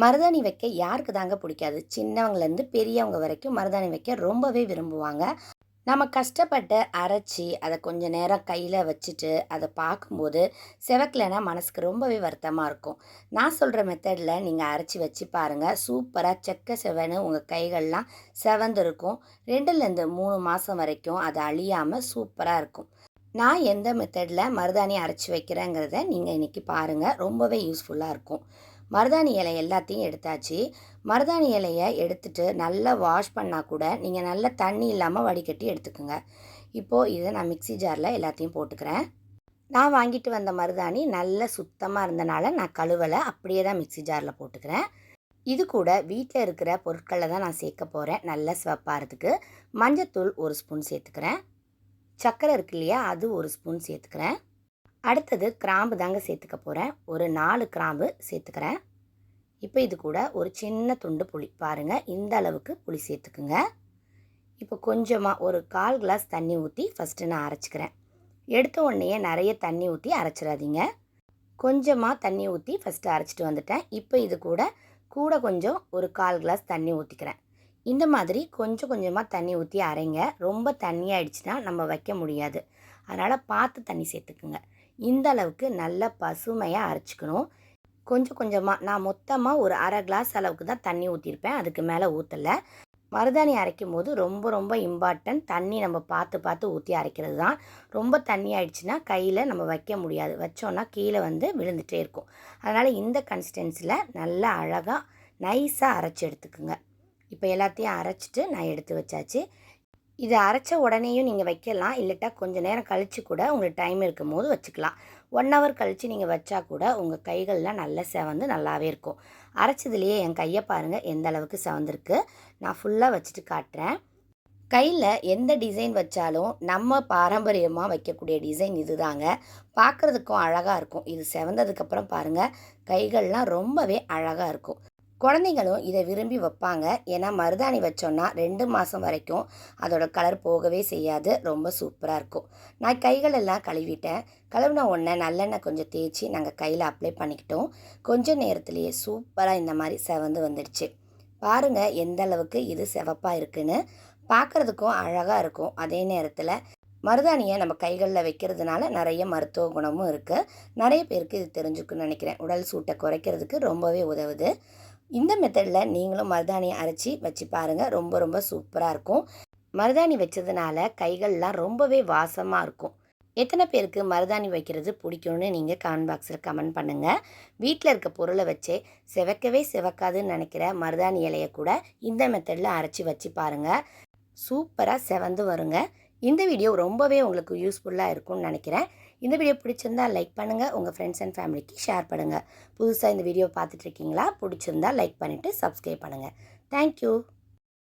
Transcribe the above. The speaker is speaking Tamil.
மருதாணி வைக்க யாருக்கு தாங்க பிடிக்காது? சின்னவங்கலேருந்து பெரியவங்க வரைக்கும் மருதாணி வைக்க ரொம்பவே விரும்புவாங்க. நம்ம கஷ்டப்பட்டு அரைச்சி, அத கொஞ்ச நேரம் கையில வச்சுட்டு, அத பார்க்கும்போது செவக்கலைன்னா மனசுக்கு ரொம்பவே வருத்தமா இருக்கும். நான் சொல்ற மெத்தட்ல நீங்க அரைச்சி வச்சு பாருங்க. சூப்பரா செக்க செவேன்னு உங்க கைகள்லாம் செவந்திருக்கும். 2லேருந்து 3 மாசம் வரைக்கும் அது அழியாம சூப்பரா இருக்கும். நான் எந்த மெத்தட்ல மருதாணி அரைச்சி வைக்கிறேங்கிறத நீங்க இன்னைக்கு பாருங்க. ரொம்பவே யூஸ்ஃபுல்லா இருக்கும். மருதாணி இலை எல்லாத்தையும் எடுத்தாச்சு. மருதாணி இலைய எடுத்துட்டு நல்லா வாஷ் பண்ணா கூட நீங்க நல்லா தண்ணி இல்லாம வடிகட்டி எடுத்துக்கங்க. இப்போ இத நான் மிக்ஸி ஜார்ல எல்லாத்தையும் போட்டுக்கிறேன். நான் வாங்கிட்டு வந்த மருதாணி நல்ல சுத்தமா இருந்தனால நான் கழுவல. அப்படியே தான் மிக்ஸி ஜார்ல போட்டுக்கிறேன். இது கூட வீட்ல இருக்கிற பொருட்கள தான் நான் சேர்க்க போறேன். நல்ல சிவப்பாறதுக்கு. மஞ்சத்தூள் 1 ஸ்பூன் சேர்த்துக்கிறேன். சர்க்கரை இருக்கு இல்லையா? அது 1 ஸ்பூன் சேர்த்துக்கிறேன். அடுத்தது கிராம்பு தாங்க சேர்த்துக்க போகிறேன். ஒரு 4 கிராம்பு சேர்த்துக்கிறேன். இப்போ இது கூட ஒரு சின்ன துண்டு புளி பாருங்கள், இந்த அளவுக்கு புளி சேர்த்துக்குங்க. இப்போ கொஞ்சமாக ஒரு 1/4 கிளாஸ் தண்ணி ஊற்றி ஃபஸ்ட்டு நான் அரைச்சிக்கிறேன். எடுத்த உடனேயே நிறைய தண்ணி ஊற்றி அரைச்சிடாதீங்க. கொஞ்சமாக தண்ணி ஊற்றி ஃபஸ்ட்டு அரைச்சிட்டு வந்துட்டேன். இப்போ இது கூட கூட கொஞ்சம் ஒரு 1/4 கிளாஸ் தண்ணி ஊற்றிக்கிறேன். இந்த மாதிரி கொஞ்சம் கொஞ்சமாக தண்ணி ஊற்றி அரைங்க. ரொம்ப தண்ணி ஆயிடுச்சுன்னா நம்ம வைக்க முடியாது. அதனால் பார்த்து தண்ணி சேர்த்துக்குங்க. இந்த அளவுக்கு நல்லா பசுமையாக அரைச்சிக்கணும். கொஞ்சம் கொஞ்சமாக நான் மொத்தமாக ஒரு 1/2 கிளாஸ் அளவுக்கு தான் தண்ணி ஊற்றிருப்பேன். அதுக்கு மேலே ஊற்றலை. மருதாணி அரைக்கும் போது ரொம்ப ரொம்ப இம்பார்ட்டன்ட் தண்ணி நம்ம பார்த்து பார்த்து ஊற்றி அரைக்கிறது தான். ரொம்ப தண்ணி ஆயிடுச்சுன்னா கையில் நம்ம வைக்க முடியாது. வச்சோன்னா கீழே வந்து விழுந்துகிட்டே இருக்கும். அதனால் இந்த கன்சிஸ்டன்சியில் நல்லா அழகாக நைஸாக அரைச்சி எடுத்துக்குங்க. இப்போ எல்லாத்தையும் அரைச்சிட்டு நான் எடுத்து வச்சாச்சு. இதை அரைச்ச உடனேயும் நீங்கள் வைக்கலாம். இல்லட்டா கொஞ்சம் நேரம் கழித்து கூட உங்களுக்கு டைம் இருக்கும் போது வச்சுக்கலாம். 1 ஹவர் கழித்து நீங்கள் வச்சா கூட உங்கள் கைகள்லாம் நல்லா செவந்து நல்லாவே இருக்கும். அரைச்சதுலேயே என் கையை பாருங்கள் எந்த அளவுக்கு செவந்திருக்கு. நான் ஃபுல்லாக வச்சுட்டு காட்டுறேன். கையில் எந்த டிசைன் வச்சாலும் நம்ம பாரம்பரியமாக வைக்கக்கூடிய டிசைன் இது தாங்க. பார்க்குறதுக்கும் அழகாக இருக்கும். இது செவந்ததுக்கப்புறம் பாருங்கள் கைகள்லாம் ரொம்பவே அழகாக இருக்கும். குழந்தைங்களும் இதை விரும்பி வைப்பாங்க. ஏன்னா மருதாணி வச்சோன்னா 2 மாதம் வரைக்கும் அதோட கலர் போகவே செய்யாது. ரொம்ப சூப்பராக இருக்கும். நான் கைகளெல்லாம் கழுவிட்டேன். கழுவின உடனே நல்லெண்ணெய் கொஞ்சம் தேய்ச்சி நாங்கள் கையில் அப்ளை பண்ணிக்கிட்டோம். கொஞ்சம் நேரத்துலேயே சூப்பராக இந்த மாதிரி செவந்து வந்துடுச்சு. பாருங்கள் எந்த அளவுக்கு இது சிவப்பாக இருக்குன்னு. பார்க்குறதுக்கும் அழகாக இருக்கும். அதே நேரத்தில் மருதாணியை நம்ம கைகளில் வைக்கிறதுனால நிறைய மருத்துவ குணமும் இருக்குது. நிறைய பேருக்கு இது தெரிஞ்சுக்குன்னு நினைக்கிறேன். உடல் சூட்டை குறைக்கிறதுக்கு ரொம்பவே உதவுது. இந்த மெத்தடில் நீங்களும் மருதாணியை அரைச்சி வச்சு பாருங்கள். ரொம்ப ரொம்ப சூப்பராக இருக்கும். மருதாணி வச்சதுனால கைகள்லாம் ரொம்பவே வாசமாக இருக்கும். எத்தனை பேருக்கு மருதாணி வைக்கிறது பிடிக்கும்னு நீங்கள் கமெண்ட் பாக்ஸில் கமெண்ட் பண்ணுங்கள். வீட்டில் இருக்க பொருளை வச்சே சிவக்கவே சிவக்காதுன்னு நினைக்கிற மருதாணி இலையை கூட இந்த மெத்தடில் அரைச்சி வச்சு பாருங்கள். சூப்பராக செவந்து வருங்க. இந்த வீடியோ ரொம்பவே உங்களுக்கு யூஸ்ஃபுல்லாக இருக்கும்னு நினைக்கிறேன். இந்த வீடியோ பிடிச்சிருந்தா லைக் பண்ணுங்கள். உங்கள் ஃப்ரெண்ட்ஸ் அண்ட் ஃபேமிலிக்கு ஷேர் பண்ணுங்கள். புதுசாக இந்த வீடியோ பார்த்துட்ருக்கீங்களா? பிடிச்சிருந்தா லைக் பண்ணிவிட்டு சப்ஸ்கிரைப் பண்ணுங்கள். தேங்க்யூ.